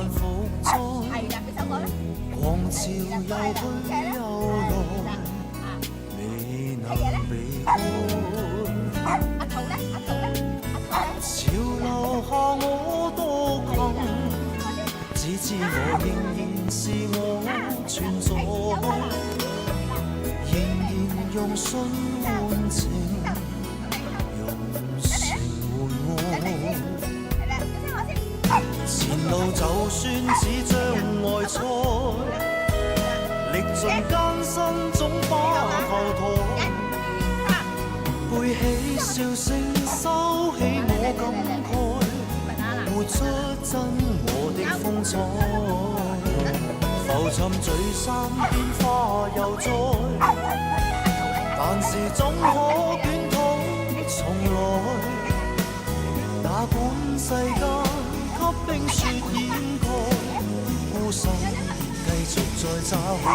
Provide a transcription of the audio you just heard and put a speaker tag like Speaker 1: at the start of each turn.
Speaker 1: 難復再，狂潮又去又來，未能避開。潮流下我多困，只知我仍然是我存在，仍然用心換情，用情換愛。前路就算似障礙賽，歷盡艱辛總不後退，背起笑聲收起我感慨，活出真我的風采，浮沉聚散變化又再，但是總可捲土重來，哪管世間給冰雪掩蓋，孤身繼續在找愛。